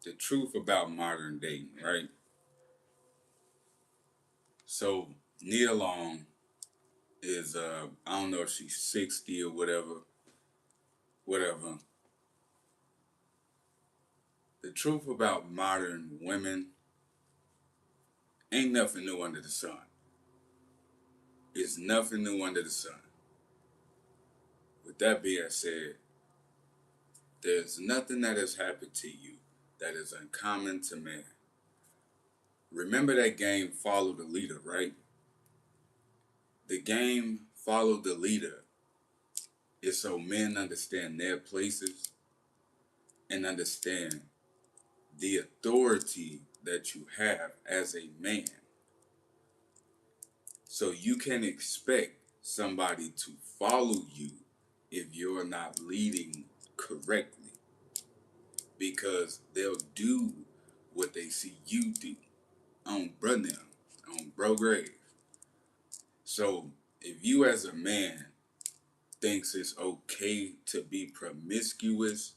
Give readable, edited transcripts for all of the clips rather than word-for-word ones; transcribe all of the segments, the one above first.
the truth about modern dating, right? So Nia Long is I don't know if she's 60 or whatever, whatever. The truth about modern women ain't nothing new under the sun. It's nothing new under the sun. With that being said, there's nothing that has happened to you that is uncommon to man. Remember that game Follow the Leader, right? The game Follow the Leader is so men understand their places and understand the authority that you have as a man. So you can expect somebody to follow you if you're not leading correctly because they'll do what they see you do on bro now, on bro grave. So if you as a man thinks it's okay to be promiscuous,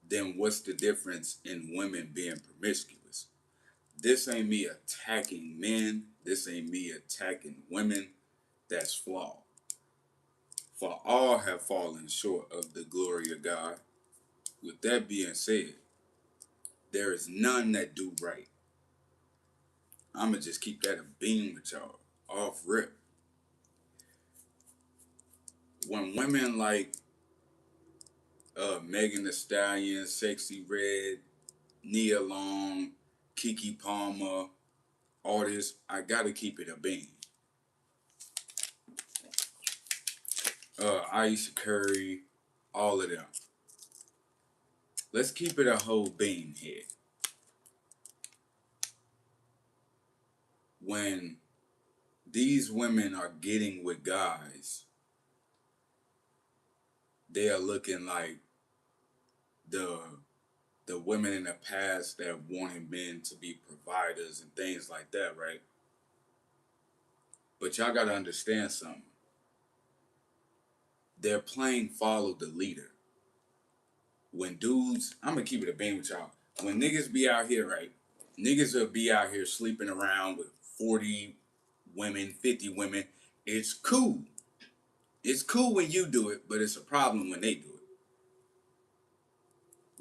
then what's the difference in women being promiscuous? This ain't me attacking men. This ain't me attacking women. That's flawed. For all have fallen short of the glory of God. With that being said, there is none that do right. I'ma just keep that a beam with y'all off rip. When women like Megan Thee Stallion, Sexy Red, Nia Long, Keke Palmer, all this, I gotta keep it a beam. Aisha Curry, all of them. Let's keep it a whole beam here. When these women are getting with guys, they are looking like the the women in the past that wanted men to be providers and things like that, right? But y'all gotta understand something. They're playing follow the leader. When dudes, I'm gonna keep it a beam with y'all. When niggas be out here, right? Niggas will be out here sleeping around with 40 women, 50 women. It's cool. It's cool when you do it, but it's a problem when they do it.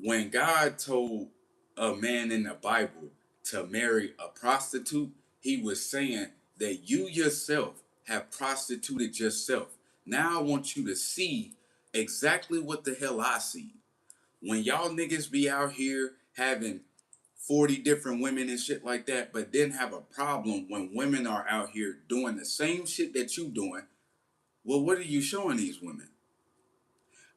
When God told a man in the Bible to marry a prostitute, he was saying that you yourself have prostituted yourself. Now I want you to see exactly what the hell I see. When y'all niggas be out here having 40 different women and shit like that, but then have a problem when women are out here doing the same shit that you doing, well, what are you showing these women?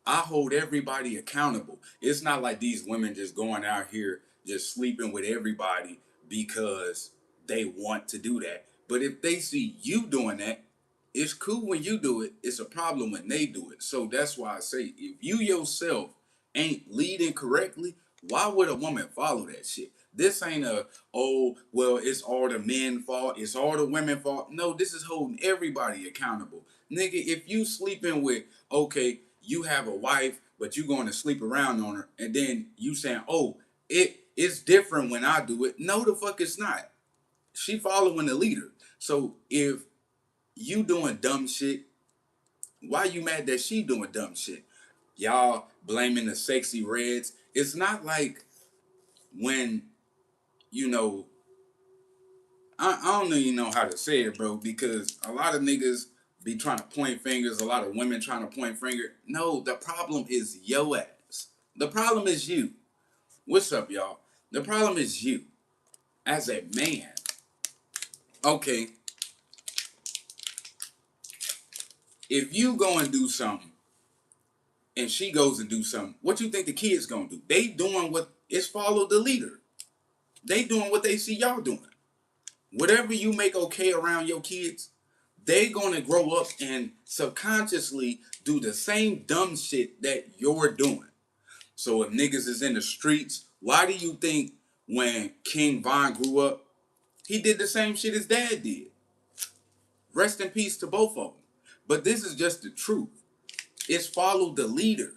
I hold everybody accountable. It's not like these women just going out here just sleeping with everybody because they want to do that. But if they see you doing that, it's cool when you do it. It's a problem when they do it. So that's why I say if you yourself ain't leading correctly, why would a woman follow that shit? This ain't a, oh, well, it's all the men fault, it's all the women fault. No, this is holding everybody accountable. Nigga, if you sleeping with, okay, you have a wife, but you going to sleep around on her, and then you saying, oh, it's different when I do it. No, the fuck it's not. She following the leader. So if you doing dumb shit, why you mad that she doing dumb shit? Y'all blaming the sexy reds. It's not like when, you know, I don't even know how to say it, bro, because a lot of niggas be trying to point fingers, a lot of women trying to point finger. No, the problem is yo ass. The problem is you. What's up, y'all? The problem is you as a man. Okay, if you go and do something and she goes and do something, what you think the kids gonna do? They doing what is follow the leader. They doing what they see y'all doing. Whatever you make okay around your kids, they gonna grow up and subconsciously do the same dumb shit that you're doing. So if niggas is in the streets, why do you think when King Von grew up, he did the same shit his dad did? Rest in peace to both of them. But this is just the truth. It's follow the leader.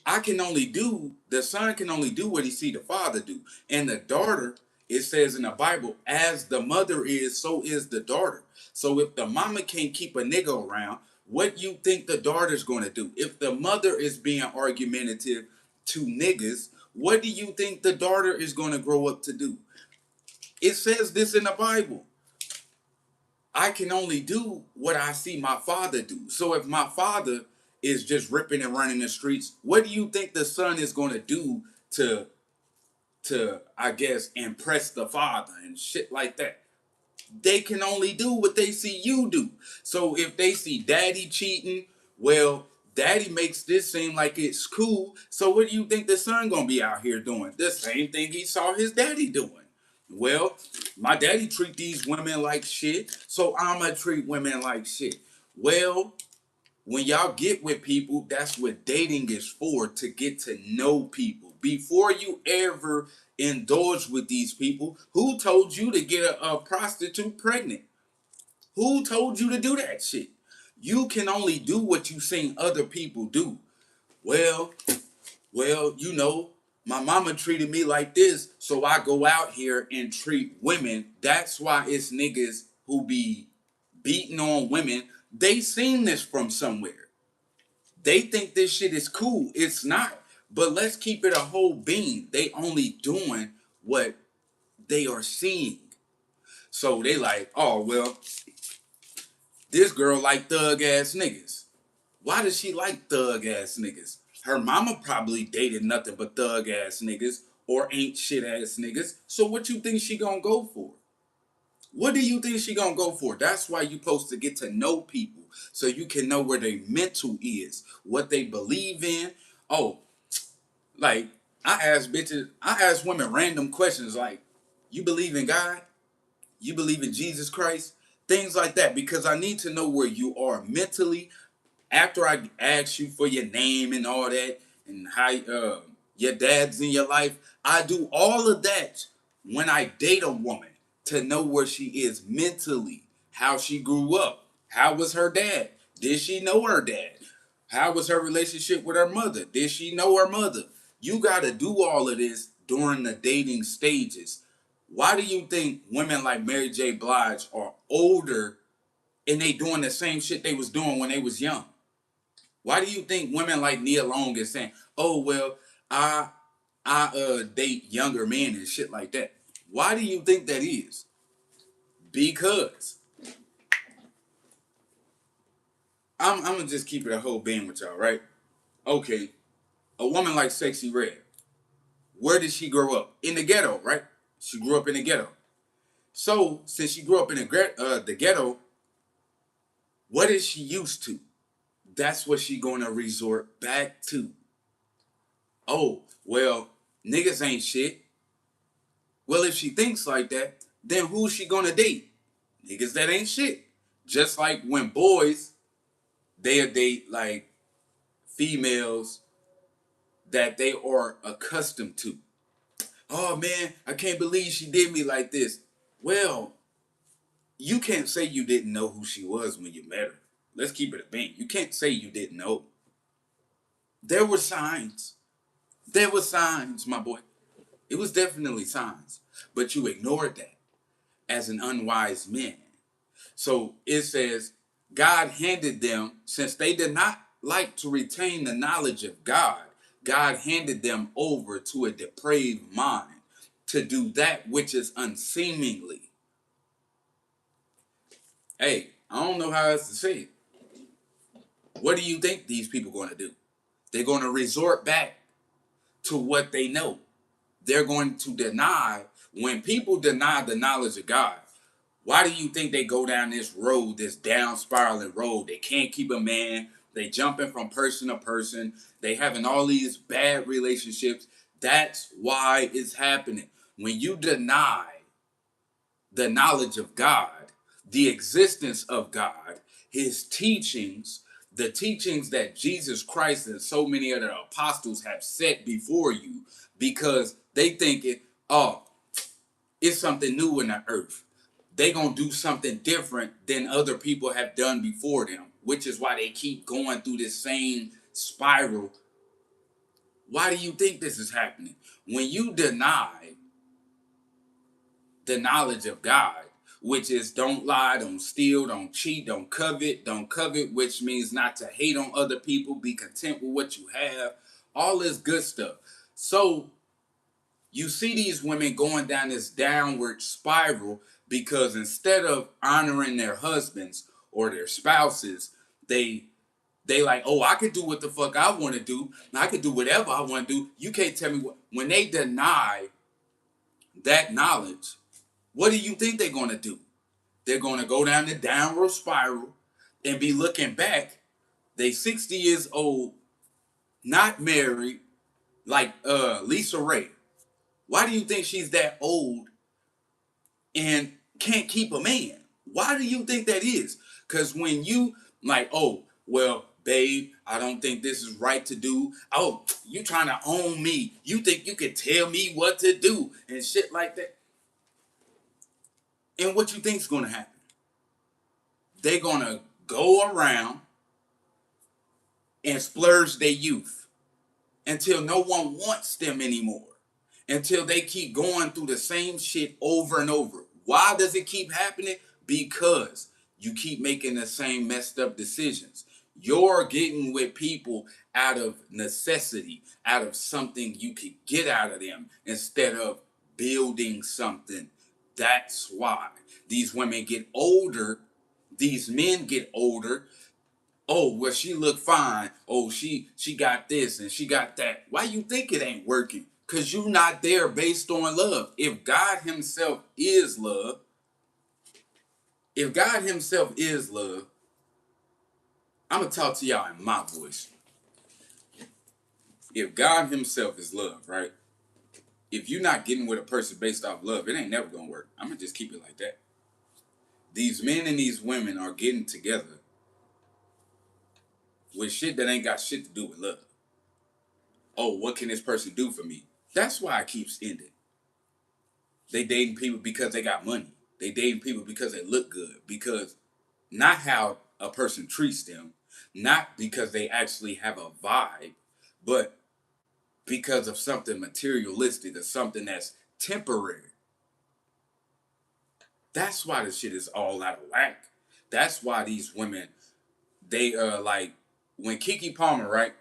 the son can only do what he see the father do. And the daughter, it says in the Bible, as the mother is, so is the daughter. So if the mama can't keep a nigga around, what you think the daughter's gonna do? If the mother is being argumentative to niggas, what do you think the daughter is gonna grow up to do? It says this in the Bible. I can only do what I see my father do. So if my father is just ripping and running the streets, what do you think the son is going to do to I guess impress the father and shit like that? They can only do what they see you do. So if they see daddy cheating, well, daddy makes this seem like it's cool. So what do you think the son gonna be out here doing? The same thing he saw his daddy doing. Well, my daddy treat these women like shit, so I'ma treat women like shit. Well, when y'all get with people, that's what dating is for, to get to know people. Before you ever indulge with these people, who told you to get a prostitute pregnant? Who told you to do that shit? You can only do what you seen other people do. Well, my mama treated me like this, so I go out here and treat women. That's why it's niggas who be beating on women. They seen this from somewhere. They think this shit is cool. It's not. But let's keep it a whole bean. They only doing what they are seeing. So they like, oh well, this girl like thug ass niggas. Why does she like thug ass niggas? Her mama probably dated nothing but thug ass niggas or ain't shit ass niggas. So what you think she gonna go for? What do you think she gonna go for? That's why you supposed to get to know people so you can know where their mental is, what they believe in. Oh, like I ask women random questions like, you believe in God? You believe in Jesus Christ? Things like that, because I need to know where you are mentally after I ask you for your name and all that, and how your dad's in your life. I do all of that when I date a woman to know where she is mentally, how she grew up, how was her dad, did she know her dad, how was her relationship with her mother, did she know her mother. You got to do all of this during the dating stages. Why do you think women like Mary J. Blige are older and they doing the same shit they was doing when they was young? Why do you think women like Nia Long is saying, "Oh well, I date younger men and shit like that"? Why do you think that is? Because I'm gonna just keep it a whole being with y'all, right? Okay, a woman like Sexy Red, where did she grow up? In the ghetto, right? She grew up in the ghetto. So since she grew up in the ghetto, what is she used to? That's what she gonna resort back to. Oh well, niggas ain't shit. Well, if she thinks like that, then who's she gonna date? Niggas that ain't shit. Just like when boys, they'll date like females that they are accustomed to. Oh man, I can't believe she did me like this. Well, you can't say you didn't know who she was when you met her. Let's keep it a bean. You can't say you didn't know. There were signs. There were signs, my boy. It was definitely signs. But you ignored that as an unwise man. So it says, God handed them, since they did not like to retain the knowledge of God, God handed them over to a depraved mind to do that which is unseemly. Hey, I don't know how else to say it. What do you think these people are going to do? They're going to resort back to what they know. They're going to deny, when people deny the knowledge of God, why do you think they go down this road, this down spiraling road? They can't keep a man. They jumping from person to person. They having all these bad relationships. That's why it's happening. When you deny the knowledge of God, the existence of God, his teachings, the teachings that Jesus Christ and so many other apostles have set before you, because they think oh, it's something new in the earth. They gonna do something different than other people have done before them, which is why they keep going through this same spiral Why do you think this is happening? When you deny the knowledge of God, which is don't lie, don't steal, don't cheat, don't covet, which means not to hate on other people, be content with what you have, all this good stuff. So you see these women going down this downward spiral because instead of honoring their husbands or their spouses, they like, oh, I could do what the fuck I want to do. I could do whatever I want to do. You can't tell me what. When they deny that knowledge, what do you think they're going to do? They're going to go down the downward spiral and be looking back. They 60 years old, not married, like Lisa Ray. Why do you think she's that old and can't keep a man? Why do you think that is? Because when you like, oh, well, babe, I don't think this is right to do. Oh, you trying to own me. You think you can tell me what to do and shit like that. And what you think's gonna happen? They're gonna go around and splurge their youth until no one wants them anymore. Until they keep going through the same shit over and over. Why does it keep happening? Because you keep making the same messed up decisions. You're getting with people out of necessity, out of something you could get out of them instead of building something. That's why these women get older, these men get older. Oh, well, she look fine. Oh, she got this and she got that. Why you think it ain't working? Because you're not there based on love. If God himself is love, I'm going to talk to y'all in my voice. If God himself is love, right? If you're not getting with a person based off love, it ain't never going to work. I'm going to just keep it like that. These men and these women are getting together with shit that ain't got shit to do with love. Oh, what can this person do for me? That's why it keeps ending. They dating people because they got money. They dating people because they look good. Because not how a person treats them, not because they actually have a vibe, but because of something materialistic or something that's temporary. That's why this shit is all out of whack. That's why these women, they like, when Keke Palmer, right?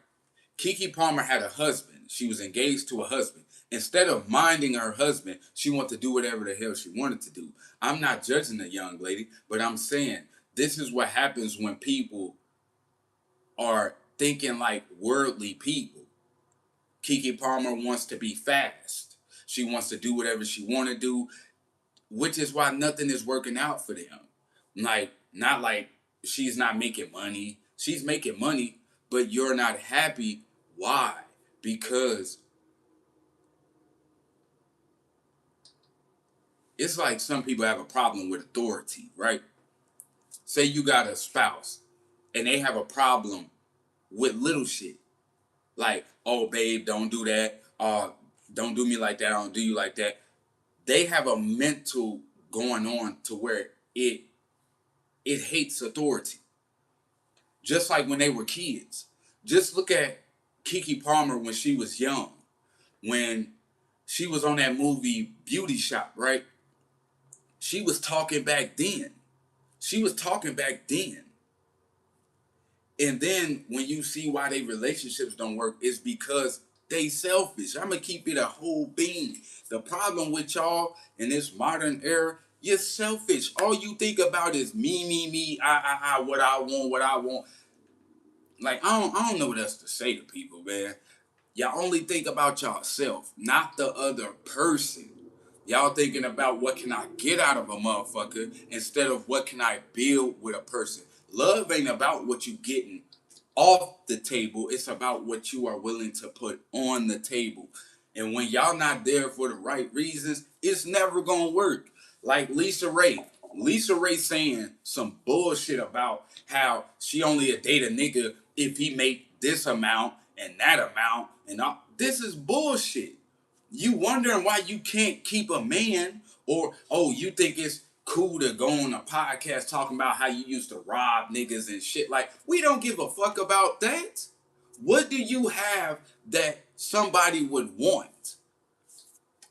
Keke Palmer had a husband. She was engaged to a husband. Instead of minding her husband, she wanted to do whatever the hell she wanted to do. I'm not judging the young lady, but I'm saying this is what happens when people are thinking like worldly people. Keke Palmer wants to be fast. She wants to do whatever she want to do, which is why nothing is working out for them. Like, not like she's not making money. She's making money, but you're not happy. Why? Because it's like some people have a problem with authority, right? Say you got a spouse and they have a problem with little shit. Like, oh, babe, don't do that. Don't do me like that. I don't do you like that. They have a mental going on to where it hates authority. Just like when they were kids. Just look at Keke Palmer when she was young. When she was on that movie Beauty Shop, right? She was talking back then. And then when you see why they relationships don't work, it's because they selfish. I'm going to keep it a whole bean. The problem with y'all in this modern era, you're selfish. All you think about is me, what I want. Like, I don't know what else to say to people, man. Y'all only think about yourself, not the other person. Y'all thinking about what can I get out of a motherfucker instead of what can I build with a person. Love ain't about what you getting off the table. It's about what you are willing to put on the table. And when y'all not there for the right reasons, it's never gonna work. Like Lisa Ray. Lisa Ray saying some bullshit about how she only a date a nigga if he make this amount and that amount and all. This is bullshit. You wondering why you can't keep a man, or oh, you think it's cool to go on a podcast talking about how you used to rob niggas and shit. Like, we don't give a fuck about that. What do you have that somebody would want.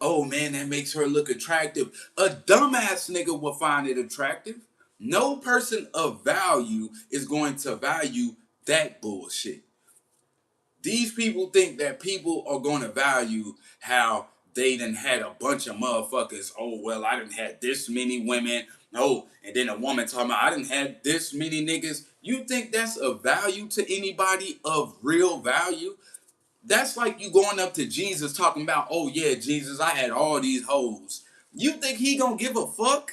Oh man, that makes her look attractive. A dumbass nigga will find it attractive. No person of value is going to value that bullshit. These people think that people are going to value how they done had a bunch of motherfuckers. Oh, well, I done had this many women. Oh, and then a woman talking about, I done had this many niggas. You think that's of value to anybody of real value? That's like you going up to Jesus talking about, oh yeah, Jesus, I had all these hoes. You think he gonna give a fuck?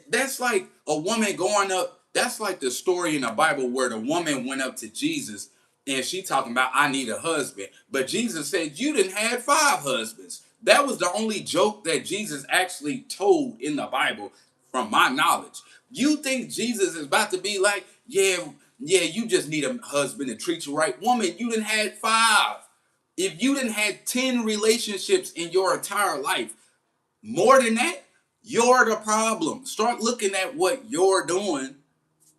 That's like a woman going up. That's like the story in the Bible where the woman went up to Jesus and she talking about, I need a husband. But Jesus said, you didn't have 5 husbands. That was the only joke that Jesus actually told in the Bible, from my knowledge. You think Jesus is about to be like, yeah, you just need a husband to treat you right. Woman, you didn't had 5. If you didn't had 10 relationships in your entire life, more than that, you're the problem. Start looking at what you're doing,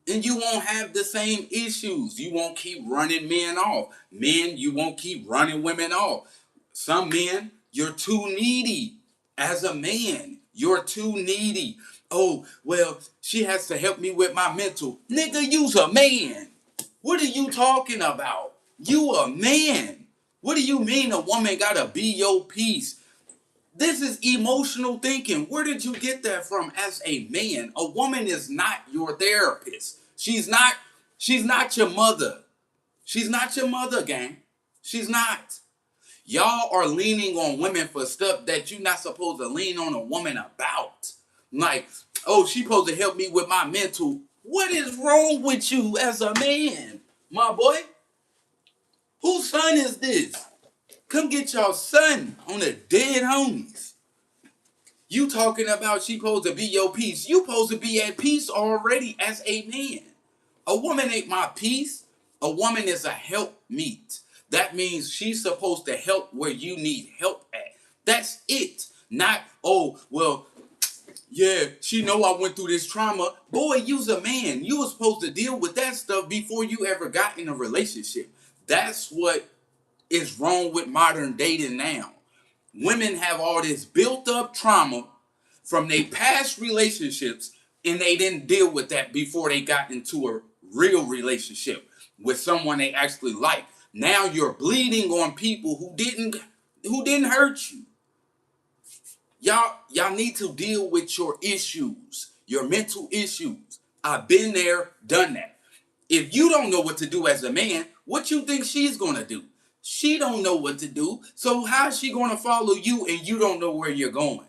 and you won't have the same issues. You won't keep running men off. Men, you won't keep running women off. Some men, you're too needy. As a man, you're too needy. Oh, well, she has to help me with my mental. Nigga, you's a man. What are you talking about? You a man. What do you mean a woman gotta be your piece? This is emotional thinking. Where did you get that from as a man? A woman is not your therapist. She's not your mother. She's not your mother, gang. She's not. Y'all are leaning on women for stuff that you're not supposed to lean on a woman about. Like, oh, she supposed to help me with my mental. What is wrong with you as a man, my boy? Whose son is this? Come get your son on the dead homies. You talking about she supposed to be your piece. You supposed to be at peace already as a man. A woman ain't my piece. A woman is a help meet. That means she's supposed to help where you need help at. That's it. Not, oh, well, yeah, she know I went through this trauma. Boy, you's a man. You was supposed to deal with that stuff before you ever got in a relationship. That's what is wrong with modern dating now. Women have all this built up trauma from their past relationships, and they didn't deal with that before they got into a real relationship with someone they actually like. Now you're bleeding on people who didn't hurt you. Y'all need to deal with your issues, your mental issues. I've been there, done that. If you don't know what to do as a man, what you think she's gonna do? She don't know what to do. So how is she gonna follow you and you don't know where you're going?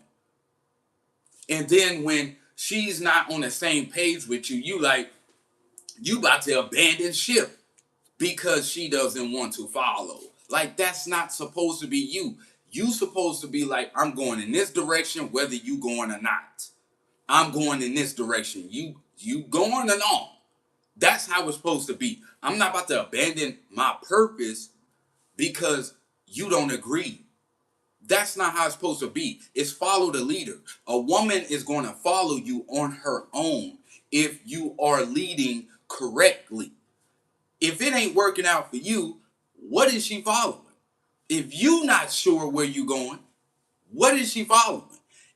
And then when she's not on the same page with you, you about to abandon ship because she doesn't want to follow. Like, that's not supposed to be you. You supposed to be like, I'm going in this direction whether you going or not. I'm going in this direction. You going or not. That's how it's supposed to be. I'm not about to abandon my purpose because you don't agree. That's not how it's supposed to be. It's follow the leader. A woman is going to follow you on her own if you are leading correctly. If it ain't working out for you, what is she following? If you not sure where you going, what is she following?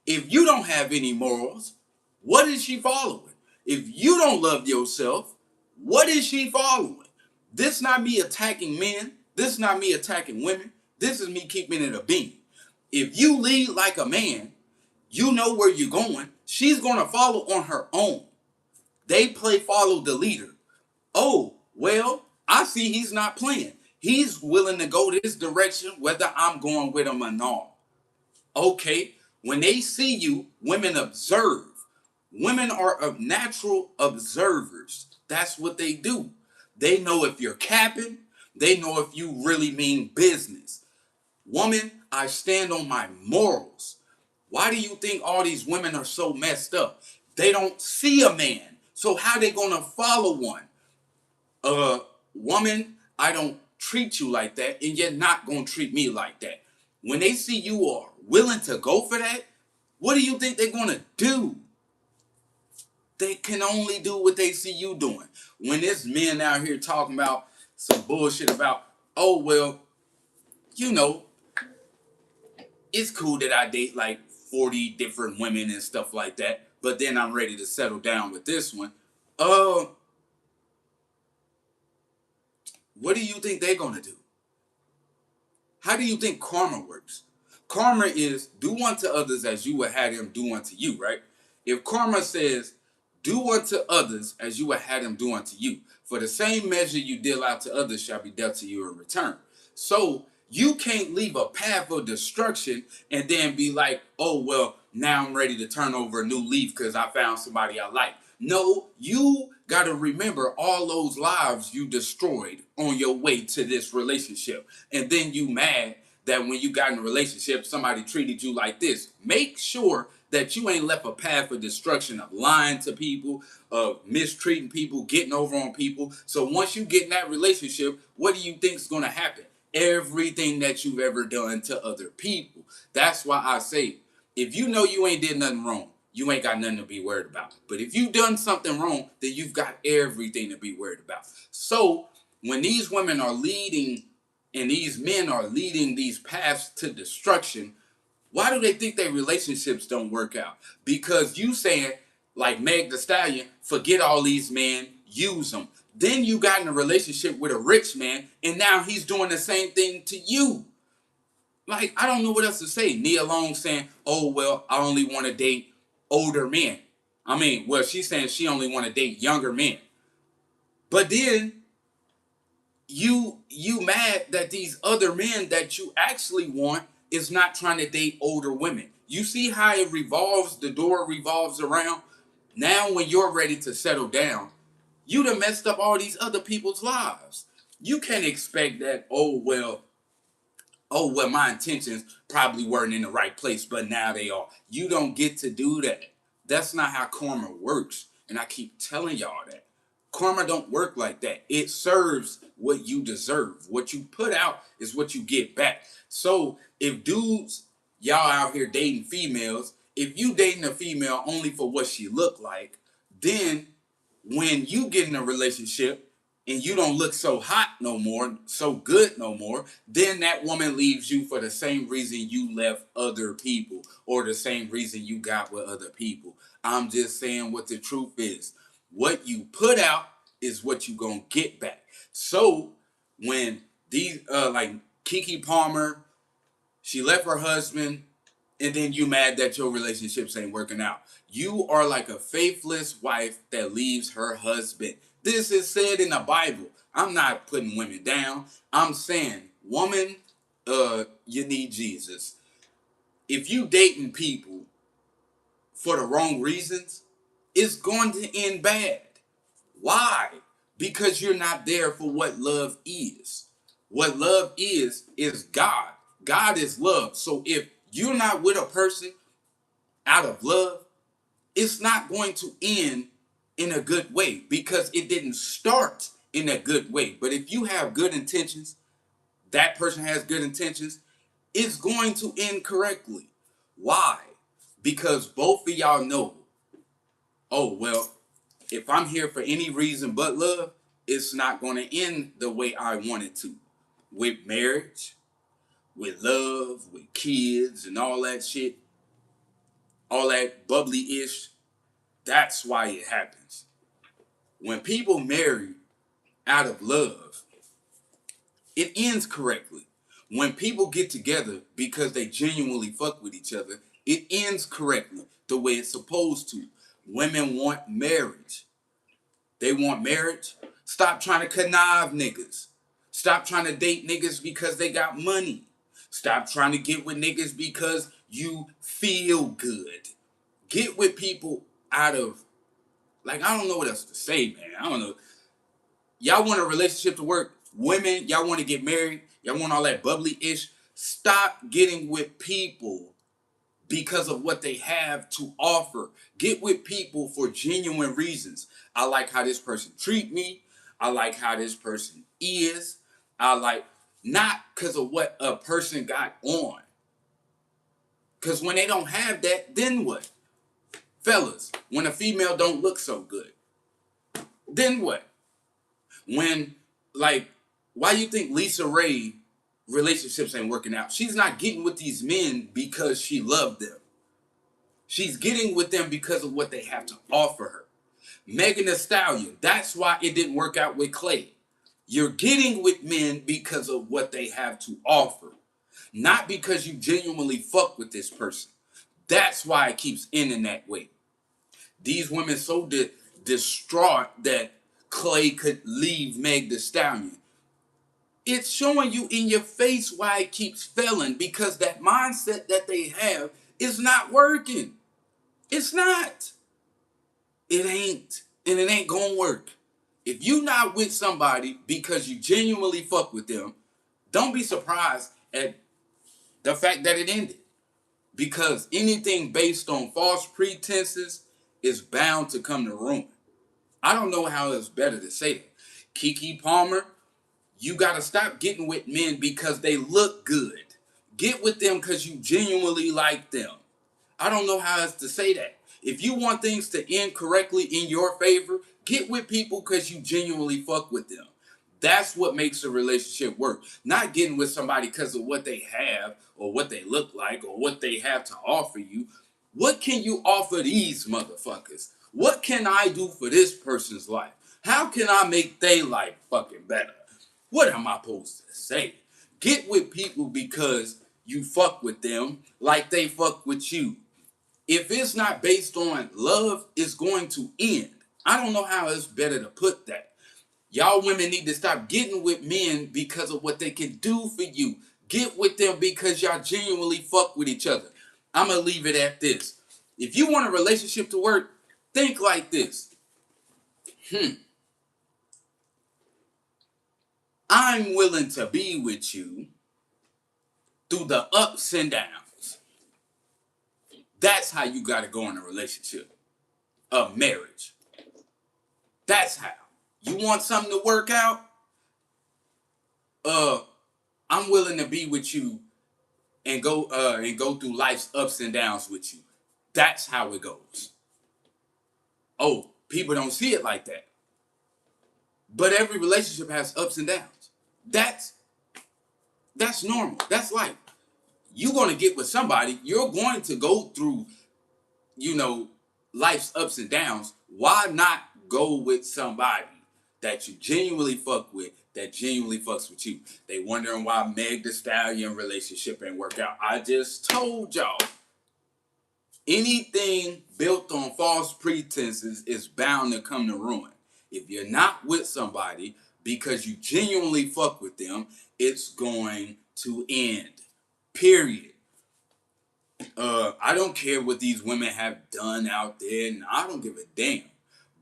If you don't have any morals, what is she following? If you don't love yourself, what is she following? This not me attacking men. This not me attacking women. This is me keeping it a beam. If you lead like a man, you know where you're going. She's going to follow on her own. They play follow the leader. Oh, well, I see he's not playing. He's willing to go this direction whether I'm going with him or not. Okay, when they see you, women observe. Women are natural observers. That's what they do. They know if you're capping. They know if you really mean business. Woman, I stand on my morals. Why do you think all these women are so messed up? They don't see a man. So how they gonna follow one? Woman, I don't treat you like that, and you're not gonna treat me like that. When they see you are willing to go for that, what do you think they're gonna do? They can only do what they see you doing. When there's men out here talking about some bullshit about, oh well, you know, it's cool that I date like 40 different women and stuff like that, but then I'm ready to settle down with this one. Uh, what do you think they're gonna do? How do you think karma works? Karma is do unto others as you would have them do unto you, right? If karma says, do unto others as you would have them do unto you, for the same measure you deal out to others shall be dealt to you in return. So you can't leave a path of destruction and then be like, oh, well, now I'm ready to turn over a new leaf because I found somebody I like. No, you got to remember all those lives you destroyed on your way to this relationship. And then you mad that when you got in a relationship, somebody treated you like this. Make sure that you ain't left a path of destruction of lying to people, of mistreating people, getting over on people. So once you get in that relationship, what do you think is going to happen? Everything that you've ever done to other people. That's why I say, if you know you ain't did nothing wrong, you ain't got nothing to be worried about. But if you done something wrong, then you've got everything to be worried about. So when these women are leading and these men are leading these paths to destruction, why do they think their relationships don't work out? Because you saying, like Meg Thee Stallion, forget all these men, use them. Then you got in a relationship with a rich man, and now he's doing the same thing to you. Like, I don't know what else to say. Nia Long saying, oh, well, I only want to date older men. I mean, well, she's saying she only want to date younger men. But then you mad that these other men that you actually want is not trying to date older women. You see how it revolves, the door revolves around? Now when you're ready to settle down, you done messed up all these other people's lives. You can't expect that, oh well, my intentions probably weren't in the right place, but now they are. You don't get to do that. That's not how karma works. And I keep telling y'all that. Karma don't work like that. It serves what you deserve. What you put out is what you get back. So if dudes, y'all out here dating females, if you dating a female only for what she look like, then when you get in a relationship and you don't look so hot no more, so good no more, then that woman leaves you for the same reason you left other people or the same reason you got with other people. I'm just saying what the truth is. What you put out is what you gonna get back. So when these like Keke Palmer, she left her husband, and then you mad that your relationships ain't working out. You are like a faithless wife that leaves her husband. This is said in the Bible. I'm not putting women down. I'm saying, woman, you need Jesus. If you dating people for the wrong reasons, it's going to end bad. Why? Because you're not there for what love is. What love is God. God is love. So if you're not with a person out of love, it's not going to end in a good way because it didn't start in a good way. But if you have good intentions, that person has good intentions, it's going to end correctly. Why? Because both of y'all know, oh, well, if I'm here for any reason but love, it's not going to end the way I want it to. With marriage, with love, with kids, and all that shit, all that bubbly-ish, that's why it happens. When people marry out of love, it ends correctly. When people get together because they genuinely fuck with each other, it ends correctly the way it's supposed to. Women want marriage. They want marriage. Stop trying to connive niggas. Stop trying to date niggas because they got money. Stop trying to get with niggas because you feel good. Get with people out of, like, I don't know what else to say, man. I don't know. Y'all want a relationship to work? Women, y'all want to get married? Y'all want all that bubbly-ish? Stop getting with people because of what they have to offer. Get with people for genuine reasons. I like how this person treat me. I like how this person is. I like, not because of what a person got on. Because when they don't have that, then what? Fellas, when a female don't look so good, then what? When, like, why you think Lisa Ray relationships ain't working out. She's not getting with these men because she loved them. She's getting with them because of what they have to offer her. Megan Thee Stallion, that's why it didn't work out with Clay. You're getting with men because of what they have to offer, not because you genuinely fuck with this person. That's why it keeps ending that way. These women so distraught that Clay could leave Meg Thee Stallion. It's showing you in your face why it keeps failing, because that mindset that they have is not working. It's not. It ain't. And it ain't gonna work. If you not with somebody because you genuinely fuck with them, don't be surprised at the fact that it ended. Because anything based on false pretenses is bound to come to ruin. I don't know how it's better to say that. Keke Palmer, you gotta stop getting with men because they look good. Get with them because you genuinely like them. I don't know how else to say that. If you want things to end correctly in your favor, get with people because you genuinely fuck with them. That's what makes a relationship work. Not getting with somebody because of what they have or what they look like or what they have to offer you. What can you offer these motherfuckers? What can I do for this person's life? How can I make their life fucking better? What am I supposed to say? Get with people because you fuck with them like they fuck with you. If it's not based on love, it's going to end. I don't know how it's better to put that. Y'all women need to stop getting with men because of what they can do for you. Get with them because y'all genuinely fuck with each other. I'm going to leave it at this. If you want a relationship to work, think like this. I'm willing to be with you through the ups and downs. That's how you got to go in a relationship, a marriage. That's how. You want something to work out? I'm willing to be with you and go through life's ups and downs with you. That's how it goes. Oh, people don't see it like that. But every relationship has ups and downs. That's normal. That's life. You're gonna get with somebody, you're going to go through, you know, life's ups and downs. Why not go with somebody that you genuinely fuck with, that genuinely fucks with you? They wondering why Meg Thee Stallion relationship ain't work out. I just told y'all. Anything built on false pretenses is bound to come to ruin. If you're not with somebody because you genuinely fuck with them, it's going to end. Period. I don't care what these women have done out there, and I don't give a damn.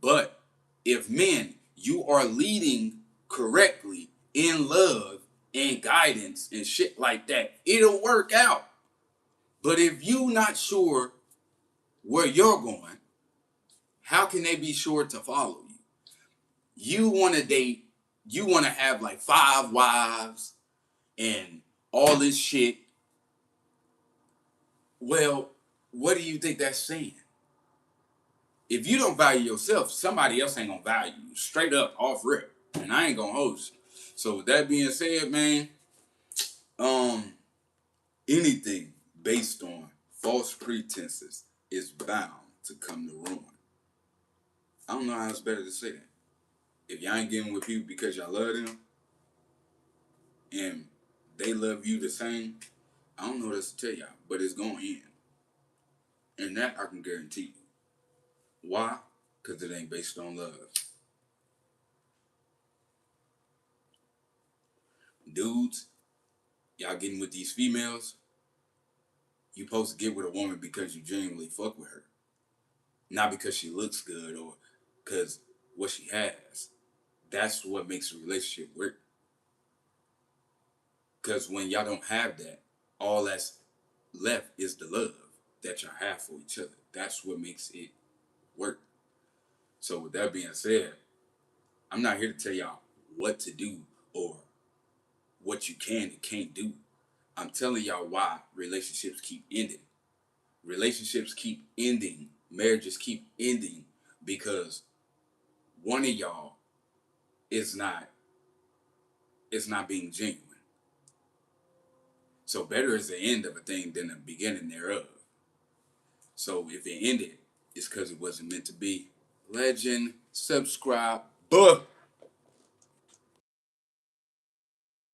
But if men, you are leading correctly in love and guidance and shit like that, it'll work out. But if you not sure where you're going, how can they be sure to follow you? You want to date, you want to have like 5 wives and all this shit. Well, what do you think that's saying? If you don't value yourself, somebody else ain't gonna value you. Straight up, off rip. And I ain't gonna host you. So with that being said, man, anything based on false pretenses is bound to come to ruin. I don't know how it's better to say that. If y'all ain't getting with people because y'all love them and they love you the same, I don't know what else to tell y'all, but it's gonna end. And that I can guarantee you. Why? Because it ain't based on love. Dudes, y'all getting with these females, you supposed to get with a woman because you genuinely fuck with her. Not because she looks good or because what she has. That's what makes a relationship work. Because when y'all don't have that, all that's left is the love that y'all have for each other. That's what makes it work. So with that being said, I'm not here to tell y'all what to do or what you can and can't do. I'm telling y'all why relationships keep ending. Relationships keep ending. Marriages keep ending because one of y'all is not being genuine. So better is the end of a thing than the beginning thereof. So if it ended, it's because it wasn't meant to be. Legend, subscribe, buh.